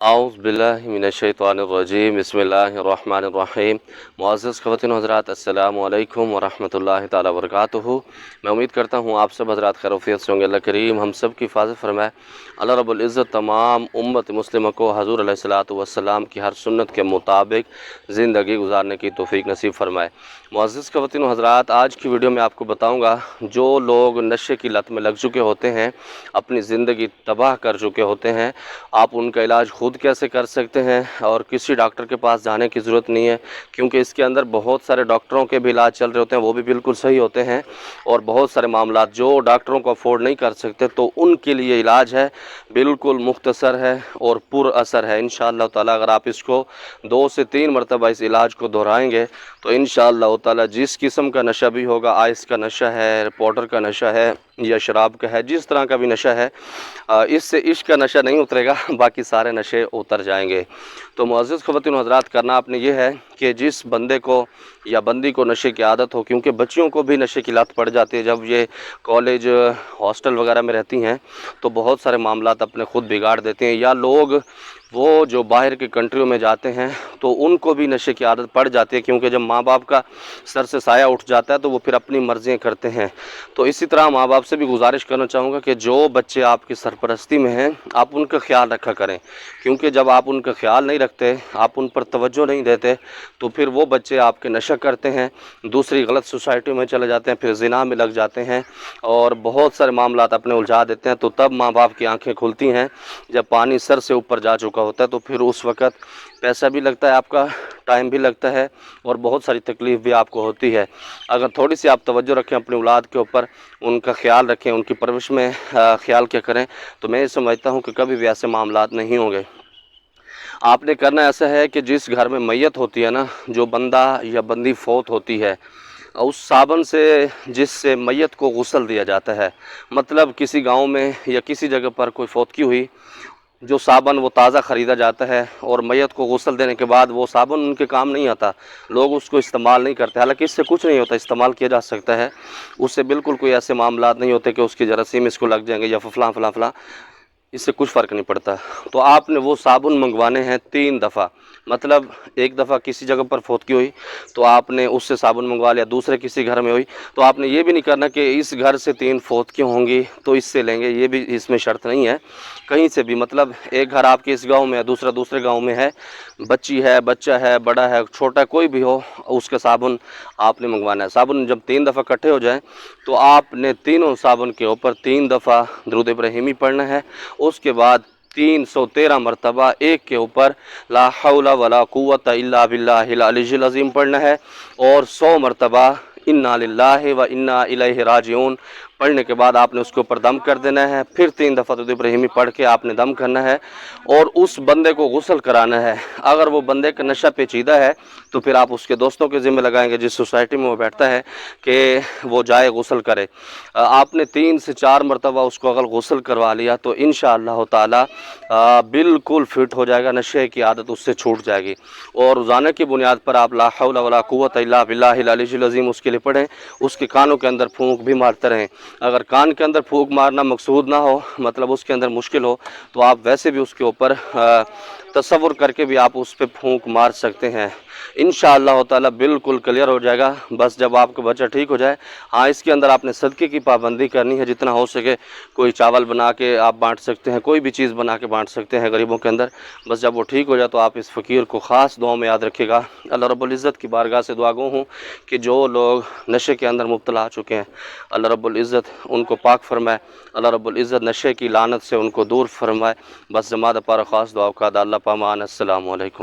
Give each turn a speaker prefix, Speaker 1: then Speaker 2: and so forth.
Speaker 1: आऊज़ बिल्लाहि मिनश्शैतानिर्रजीम बिस्मिल्लाहिर्रहमानिर्रहीम। मुअज़्ज़ज़ ख़वातीन हज़रात, अस्सलामु अलैकुम वरहमतुल्लाहि तआला वबरकातुहू। मैं उम्मीद करता हूँ आप सब हज़रात खैर वफ़ियत से होंगे। अल्लाह करीम हम सब की हिफ़ाज़त फरमाए। अल्लाह रब्बुल इज़्ज़त तमाम उम्मत मुस्लिमा को हुज़ूर अलैहिस्सलातु वस्सलाम की हर सुन्नत के मुताबिक ज़िंदगी गुजारने की तौफ़ीक नसीब फरमाए। मुअज़्ज़ज़ ख़वातीन हज़रात, आज की वीडियो में आपको बताऊँगा, जो लोग नशे की लत में लग चुके होते हैं, अपनी ज़िंदगी तबाह कर चुके होते हैं, आप उनका इलाज खुद कैसे कर सकते हैं और किसी डॉक्टर के पास जाने की ज़रूरत नहीं है, क्योंकि इसके अंदर बहुत सारे डॉक्टरों के भी इलाज चल रहे होते हैं, वो भी बिल्कुल सही होते हैं। और बहुत सारे मामलात जो डॉक्टरों को अफोर्ड नहीं कर सकते, तो उनके लिए इलाज है, बिल्कुल मुख्तसर है और पुर असर है। इंशाअल्लाह ताला अगर आप इसको 2 से 3 मरतबा इस इलाज को दोहराएंगे तो इंशाअल्लाह ताला जिस किस्म का नशा भी होगा, आइस का नशा है, पाउडर का नशा है या शराब का है, जिस तरह का भी नशा है, इससे इश्क का नशा नहीं उतरेगा, बाकी सारे नशे उतर जाएंगे। तो मुअज़्ज़ज़ ख़वातीन हज़रात, करना आपने ये है कि जिस बंदे को या बंदी को नशे की आदत हो, क्योंकि बच्चियों को भी नशे की लत पड़ जाती है जब ये कॉलेज हॉस्टल वगैरह में रहती हैं, तो बहुत सारे मामलात अपने खुद बिगाड़ देते हैं। या लोग वो जो बाहर की कंट्रियों में जाते हैं तो उनको भी नशे की आदत पड़ जाती है, क्योंकि जब माँ बाप का सर से साया उठ जाता है तो वो फिर अपनी मर्ज़ियाँ करते हैं। तो इसी तरह माँ बाप से भी गुजारिश करना चाहूँगा कि जो बच्चे आपकी सरपरस्ती में हैं, आप उनका ख्याल रखा करें, क्योंकि जब आप उनका ख्याल नहीं रखते, आप उन पर तवज्जो नहीं देते, तो फिर वो बच्चे आपके नशा करते हैं, दूसरी गलत सोसाइटी में चले जाते हैं, फिर ज़िना में लग जाते हैं और बहुत सारे मामलात अपने उलझा देते हैं। तो तब माँ बाप की आंखें खुलती हैं जब पानी सर से ऊपर जा चुका होता है, तो फिर उस वक़्त पैसा भी लगता है, आपका टाइम भी लगता है और बहुत सारी तकलीफ़ भी आपको होती है। अगर थोड़ी सी आप तवज्जो रखें अपनी औलाद के ऊपर, उनका ख्याल रखें, उनकी परवरिश में ख्याल क्या करें, तो मैं ये समझता हूँ कि कभी भी ऐसे मामलात नहीं होंगे। आपने करना ऐसा है कि जिस घर में मैयत होती है ना, जो बंदा या बंदी फौत होती है, उस साबन से जिससे मैयत को गुस्ल दिया जाता है, मतलब किसी गांव में या किसी जगह पर कोई फौतगी हुई, जो साबन वो ताज़ा ख़रीदा जाता है और मैयत को गुस्ल देने के बाद वो साबन उनके काम नहीं आता, लोग उसको इस्तेमाल नहीं करते। हालांकि इससे कुछ नहीं होता, इस्तेमाल किया जा सकता है, उससे बिल्कुल कोई ऐसे मामलात नहीं होते कि उसकी जरासीम इसको लग जाएंगे या फलां फलां फलां, इससे कुछ फ़र्क नहीं पड़ता। तो आपने वो साबुन मंगवाने हैं 3 दफ़ा, मतलब एक दफ़ा किसी जगह पर फौतगी हुई तो आपने उससे साबुन मंगवा लिया, दूसरे किसी घर में हुई तो आपने ये भी नहीं करना कि इस घर से 3 फौतगियाँ होंगी तो इससे लेंगे, ये भी इसमें शर्त नहीं है। कहीं से भी, मतलब एक घर आपके इस गांव में है, दूसरा दूसरे गांव में है, बच्ची है, बच्चा है, बड़ा है, छोटा कोई भी हो, उसका साबुन आपने मंगवाना है। साबुन जब 3 दफ़ा इकट्ठे हो जाएं तो आपने तीनों साबुन के ऊपर 3 दफ़ा दुरूद इब्राहिमी पढ़ना है। उसके बाद 313 मरतबा एक के ऊपर ला हौला वला कुव्वता इल्ला बिल्लाहिल अलीयुल अज़ीम पढ़ना है और 100 मरतबा इन्ना लिल्लाहि व इन्ना इलैहि राजिऊन पढ़ने के बाद आपने उसके ऊपर दम कर देना है। फिर 3 दफ़ा दुरूद इब्राहिमी पढ़ के आपने दम करना है और उस बंदे को गुस्ल कराना है। अगर वो बंदे का नशा पेचीदा है तो फिर आप उसके दोस्तों के ज़िम्मे लगाएंगे, जिस सोसाइटी में वो बैठता है, कि वो जाए गुस्ल करे। आपने 3 से 4 मरतबा उसको अगर गुस्ल करवा लिया तो इंशाअल्लाह ताला बिल्कुल फिट हो जाएगा, नशे की आदत उससे छूट जाएगी। और रोज़ाना की बुनियाद पर आप ला हौला वला कुव्वता इल्ला बिल्लाहिल अलीयुल अज़ीम उसके लिए पढ़ें। उसके कानों के अंदर फूंक भी मारते रहें। अगर कान के अंदर फूंक मारना मकसूद ना हो, मतलब उसके अंदर मुश्किल हो, तो आप वैसे भी उसके ऊपर तसव्वुर करके भी आप उस पर फूंक मार सकते हैं। इंशाअल्लाह ताला बिल्कुल क्लियर हो जाएगा, बस जब आपका बच्चा ठीक हो जाए। हाँ, इसके अंदर आपने सदक़े की पाबंदी करनी है, जितना हो सके कोई चावल बना के आप बांट सकते हैं, कोई भी चीज़ बना के बांट सकते हैं गरीबों के अंदर। बस जब वो ठीक हो जाए तो आप इस फ़कीर को ख़ास दुआ में याद रखिएगा। अल्लाह रब्बुल इज़्ज़त की बारगाह से दुआ गो हूँ कि जो लोग नशे के अंदर मुब्तला आ चुके हैं, अल्लाह रब्बुल इज़्ज़त उनको पाक फरमाए, अल्लाह रब्बुल इज़्ज़त नशे की लानत से उनको दूर फरमाए। बस जमात पारा ख़ास दुआ का अल्लाह पामान। अस्सलामु अलैकुम।